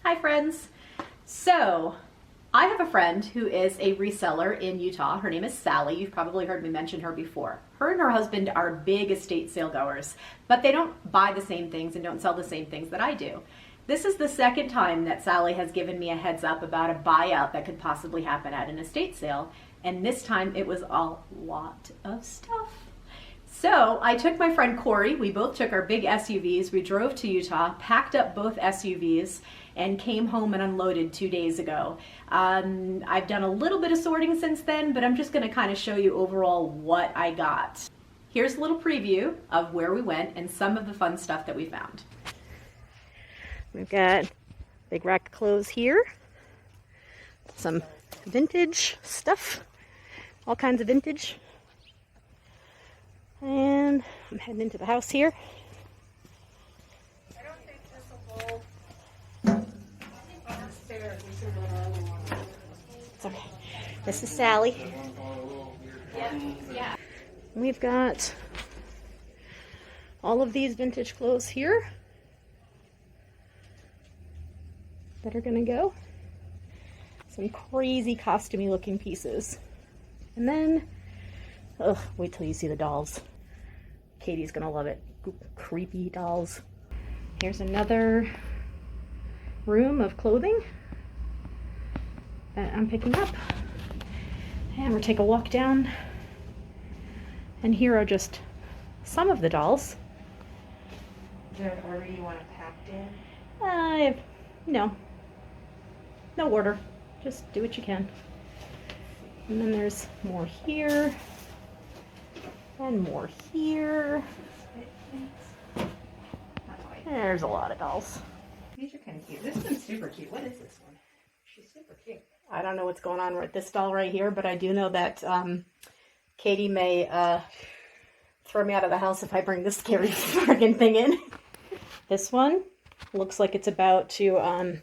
Hi friends. So I have a friend who is a reseller in Utah. Her name is Sally. You've probably heard me mention her before. Her and her husband are big estate sale goers, but they don't buy the same things and don't sell the same things that I do. This is the second time that Sally has given me a heads up about a buyout that could possibly happen at an estate sale. And this time it was a lot of stuff. So I took my friend Corey, we both took our big SUVs, we drove to Utah, packed up both SUVs, and came home and unloaded 2 days ago. I've done a little bit of sorting since then, but I'm just gonna kind of show you overall what I got. Here's a little preview of where we went and some of the fun stuff that we found. We've got a big rack of clothes here, some vintage stuff, all kinds of vintage. And I'm heading into the house here. I don't think this will hold. It's okay. This is Sally. Yeah. We've got all of these vintage clothes here that are gonna go. Some crazy costumey looking pieces. And then ugh, wait till you see the dolls. Katy's gonna love it. Creepy dolls. Here's another room of clothing that I'm picking up. And we'll take a walk down. And here are just some of the dolls. Is there an order you want it packed in? No. No order. Just do what you can. And then there's more here. And more here. There's a lot of dolls. These are kind of cute. This one's super cute. What is this one? She's super cute. I don't know what's going on with this doll right here, but I do know that Katy may throw me out of the house if I bring this scary friggin' thing in. This one looks like it's about to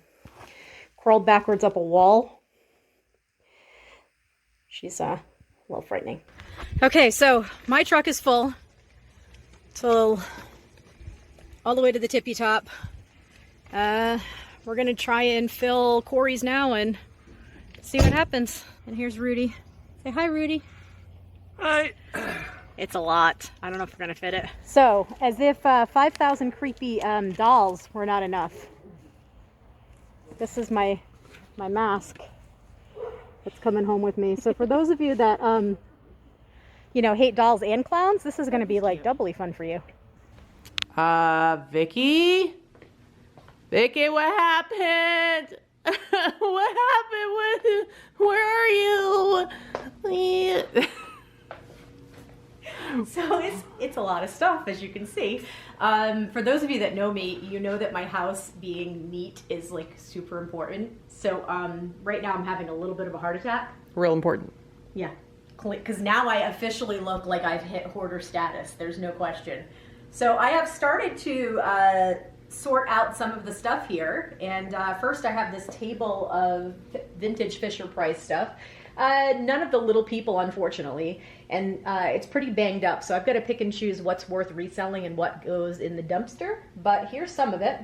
crawl backwards up a wall. She's a little frightening. Okay, so my truck is full till all the way to the tippy top. We're gonna try and fill Corey's now and see what happens. And here's Rudy. Say hi, Rudy. Hi. It's a lot. I don't know if we're gonna fit it. So, as if 5,000 creepy dolls were not enough. This is my mask that's coming home with me. So for those of you that you know, hate dolls and clowns, this is gonna be like doubly fun for you. Vikki? Vikki, what happened? What happened? Where are you? So it's a lot of stuff, as you can see. For those of you that know me, you know that my house being neat is like super important. So right now I'm having a little bit of a heart attack. Real important. Yeah, because now I officially look like I've hit hoarder status. There's no question. So I have started to sort out some of the stuff here. And first I have this table of vintage Fisher-Price stuff. None of the little people, unfortunately. And it's pretty banged up. So I've got to pick and choose what's worth reselling and what goes in the dumpster. But here's some of it.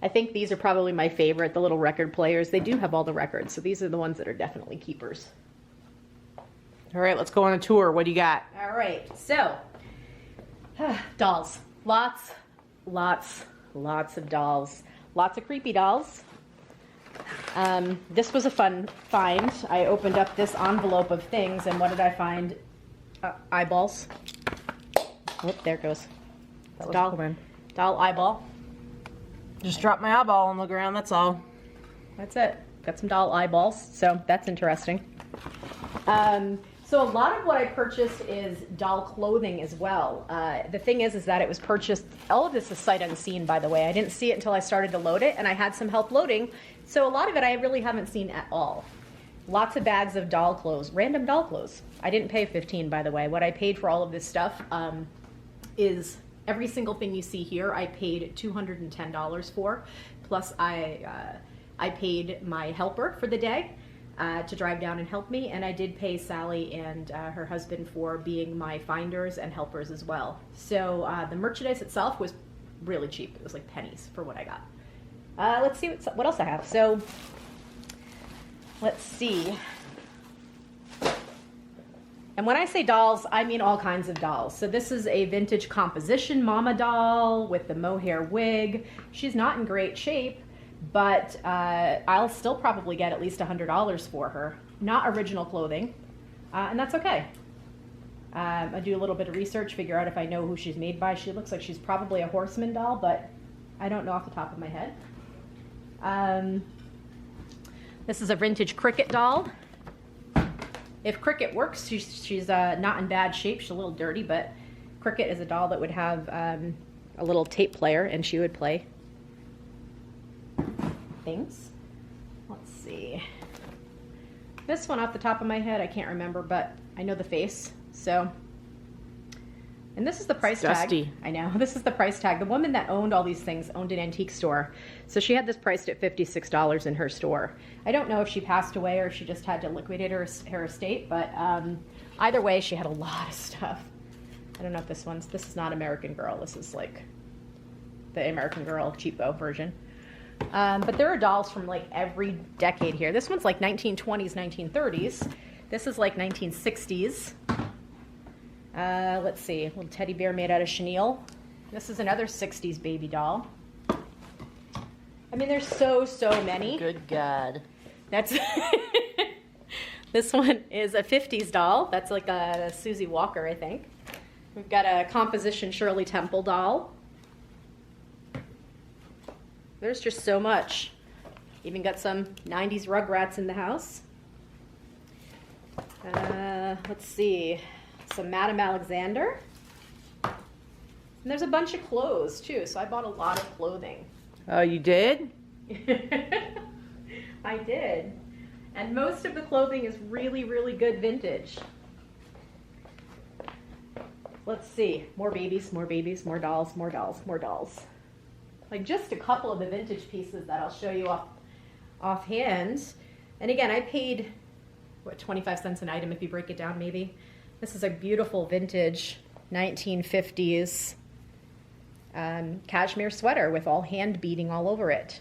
I think these are probably my favorite, the little record players. They do have all the records. So these are the ones that are definitely keepers. All right, let's go on a tour. What do you got? All right, so dolls. Lots of dolls. Lots of creepy dolls. This was a fun find. I opened up this envelope of things, and what did I find? Eyeballs. Oh, there it goes. That was Doll, cool, doll eyeball. Just dropped my eyeball on the ground, that's all. That's it. Got some doll eyeballs, so that's interesting. So a lot of what I purchased is doll clothing as well. The thing is that it was purchased, all of this is sight unseen, by the way. I didn't see it until I started to load it, and I had some help loading. So a lot of it I really haven't seen at all. Lots of bags of doll clothes, random doll clothes. I didn't pay $15, by the way. What I paid for all of this stuff is every single thing you see here, I paid $210 for. Plus I paid my helper for the day. To drive down and help me, and I did pay Sally and her husband for being my finders and helpers as well. So the merchandise itself was really cheap. It was like pennies for what I got. Let's see what else I have. So let's see. And when I say dolls, I mean all kinds of dolls. So this is a vintage composition mama doll with the mohair wig. She's not in great shape, but I'll still probably get at least $100 for her. Not original clothing, and that's okay. I do a little bit of research, figure out if I know who she's made by. She looks like she's probably a Horseman doll, but I don't know off the top of my head. This is a vintage Cricket doll. If Cricket works, she's not in bad shape. She's a little dirty, but Cricket is a doll that would have a little tape player, and she would play things. Let's see. This one off the top of my head, I can't remember, but I know the face. So, and this is the price tag. Dusty. I know, this is the price tag. The woman that owned all these things owned an antique store. So she had this priced at $56 in her store. I don't know if she passed away or if she just had to liquidate her estate, but either way, she had a lot of stuff. I don't know if this is not American Girl. This is like the American Girl cheapo version. But there are dolls from like every decade here. This one's like 1920s, 1930s. This is like 1960s. Let's see, a little teddy bear made out of chenille. This is another 60s baby doll. I mean, there's so many. Good God. That's this one is a 50s doll. That's like a Susie Walker, I think. We've got a composition Shirley Temple doll. There's just so much. Even got some 90s Rugrats in the house. Let's see. Some Madame Alexander. And there's a bunch of clothes too, so I bought a lot of clothing. Oh, you did? I did. And most of the clothing is really, really good vintage. Let's see. More babies, more dolls, more dolls, more dolls. Like just a couple of the vintage pieces that I'll show you offhand. And again, I paid, what, 25 cents an item if you break it down maybe. This is a beautiful vintage 1950s cashmere sweater with all hand beading all over it.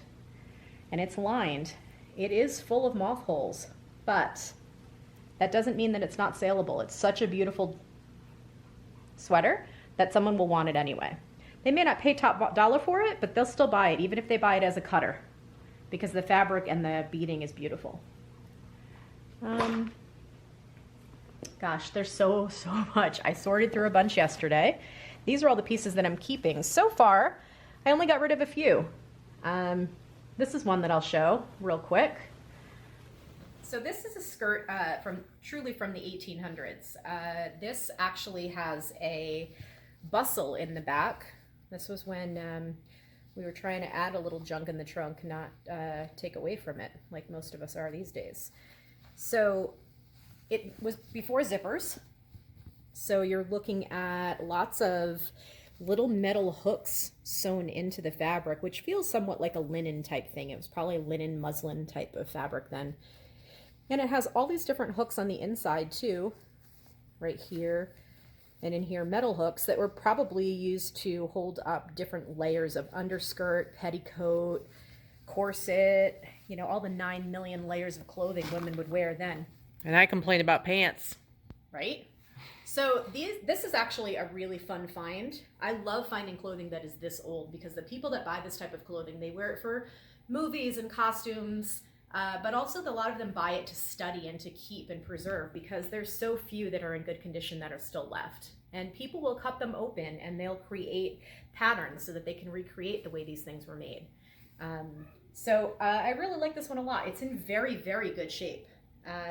And it's lined. It is full of moth holes, but that doesn't mean that it's not saleable. It's such a beautiful sweater that someone will want it anyway. They may not pay top dollar for it, but they'll still buy it, even if they buy it as a cutter, because the fabric and the beading is beautiful. Gosh, there's so much. I sorted through a bunch yesterday. These are all the pieces that I'm keeping. So far, I only got rid of a few. This is one that I'll show real quick. So this is a skirt truly from the 1800s. This actually has a bustle in the back. This was when we were trying to add a little junk in the trunk, not take away from it, like most of us are these days. So it was before zippers. So you're looking at lots of little metal hooks sewn into the fabric, which feels somewhat like a linen type thing. It was probably a linen muslin type of fabric then. And it has all these different hooks on the inside too, right here and in here, metal hooks that were probably used to hold up different layers of underskirt, petticoat, corset, you know, all the 9 million layers of clothing women would wear then. And I complain about pants. Right? So this is actually a really fun find. I love finding clothing that is this old because the people that buy this type of clothing, they wear it for movies and costumes, but also a lot of them buy it to study and to keep and preserve because there's so few that are in good condition that are still left. And people will cut them open and they'll create patterns so that they can recreate the way these things were made. So I really like this one a lot. It's in very, very good shape.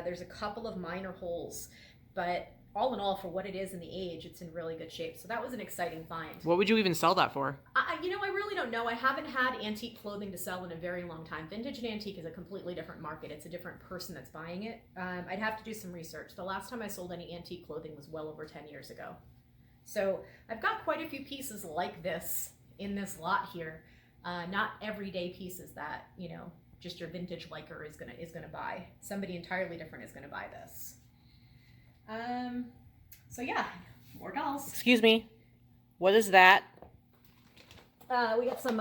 There's a couple of minor holes, but all in all, for what it is in the age, it's in really good shape. So that was an exciting find. What would you even sell that for? I really don't know. I haven't had antique clothing to sell in a very long time. Vintage and antique is a completely different market. It's a different person that's buying it. I'd have to do some research. The last time I sold any antique clothing was well over 10 years ago. So I've got quite a few pieces like this in this lot here. Not everyday pieces that, you know, just your vintage liker is gonna buy. Somebody entirely different is gonna buy this. So yeah, more dolls. Excuse me. What is that? We got some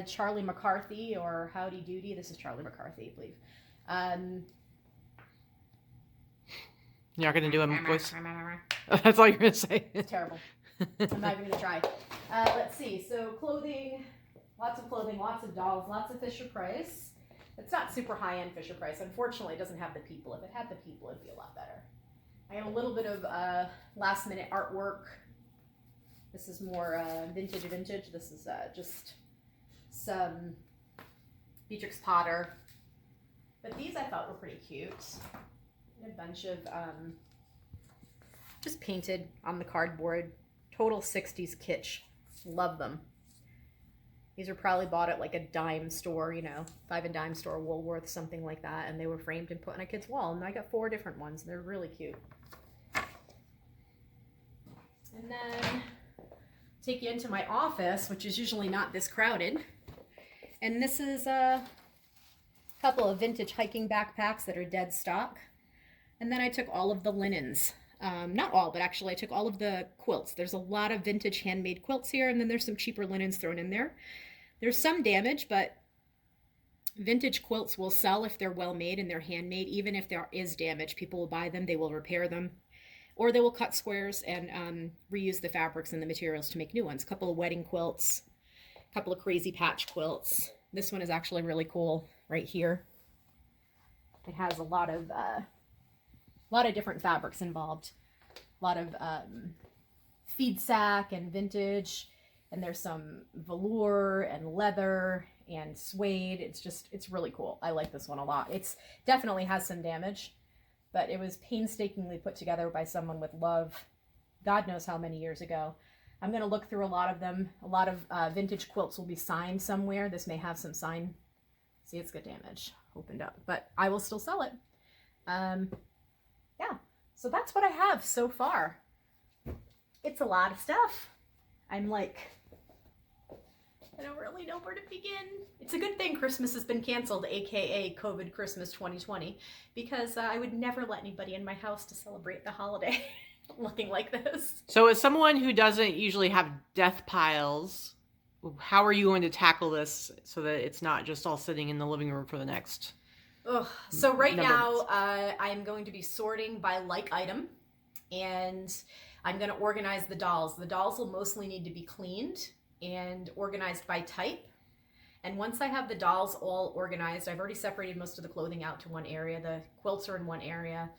Charlie McCarthy or Howdy Doody. This is Charlie McCarthy, I believe. You're not gonna do a voice. That's all you're gonna say. It's terrible. I'm not even gonna try. Let's see. So clothing, lots of dolls, lots of Fisher Price. It's not super high-end Fisher Price. Unfortunately, it doesn't have the people. If it had the people, it'd be a lot better. I have a little bit of last-minute artwork. This is more vintage. This is just some Beatrix Potter. But these I thought were pretty cute. And a bunch of just painted on the cardboard. Total 60s kitsch. Love them. These are probably bought at like a dime store, you know, 5 and dime store, Woolworth, something like that. And they were framed and put on a kid's wall. And I got 4 different ones. They're really cute. And then take you into my office, which is usually not this crowded. And this is a couple of vintage hiking backpacks that are dead stock. And then I took all of the linens. Not all, but actually I took all of the quilts. There's a lot of vintage handmade quilts here, and then there's some cheaper linens thrown in there. There's some damage, but vintage quilts will sell if they're well made and they're handmade. Even if there is damage, people will buy them, they will repair them. Or they will cut squares and reuse the fabrics and the materials to make new ones. A couple of wedding quilts, a couple of crazy patch quilts. This one is actually really cool right here. It has a lot of different fabrics involved. A lot of feed sack and vintage, and there's some velour and leather and suede. It's really cool. I like this one a lot. It's definitely has some damage, but it was painstakingly put together by someone with love. God knows how many years ago. I'm going to look through a lot of them. A lot of vintage quilts will be signed somewhere. This may have some sign. See, it's got damage. Opened up, but I will still sell it. Yeah, so that's what I have so far. It's a lot of stuff. I'm like, I don't really know where to begin. It's a good thing Christmas has been canceled, aka COVID Christmas 2020, because I would never let anybody in my house to celebrate the holiday looking like this. So as someone who doesn't usually have death piles, how are you going to tackle this so that it's not just all sitting in the living room for the next... Ugh. So right now, I'm going to be sorting by like item, and I'm going to organize the dolls. The dolls will mostly need to be cleaned and organized by type. And once I have the dolls all organized, I've already separated most of the clothing out to one area. The quilts are in one area.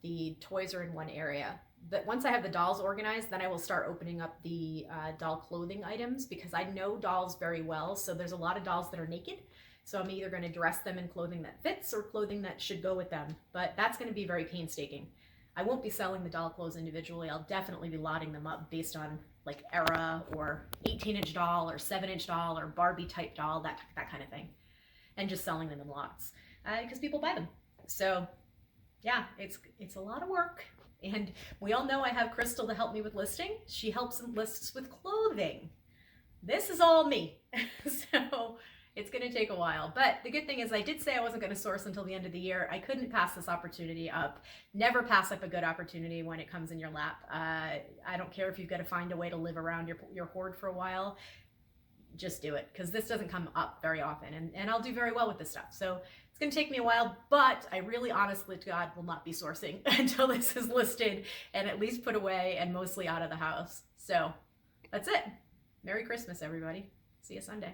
The toys are in one area. But once I have the dolls organized, then I will start opening up the doll clothing items, because I know dolls very well. So there's a lot of dolls that are naked. So I'm either going to dress them in clothing that fits or clothing that should go with them. But that's going to be very painstaking. I won't be selling the doll clothes individually. I'll definitely be lotting them up based on like era or 18-inch doll or 7-inch doll or Barbie type doll, that kind of thing. And just selling them in lots because people buy them. So yeah, it's a lot of work. And we all know I have Crystal to help me with listing. She helps and lists with clothing. This is all me. So it's going to take a while. But the good thing is I did say I wasn't going to source until the end of the year. I couldn't pass this opportunity up. Never pass up a good opportunity when it comes in your lap. I don't care if you've got to find a way to live around your hoard for a while. Just do it, because this doesn't come up very often. And I'll do very well with this stuff. So it's going to take me a while, but I really honestly to God will not be sourcing until this is listed and at least put away and mostly out of the house. So that's it. Merry Christmas, everybody. See you Sunday.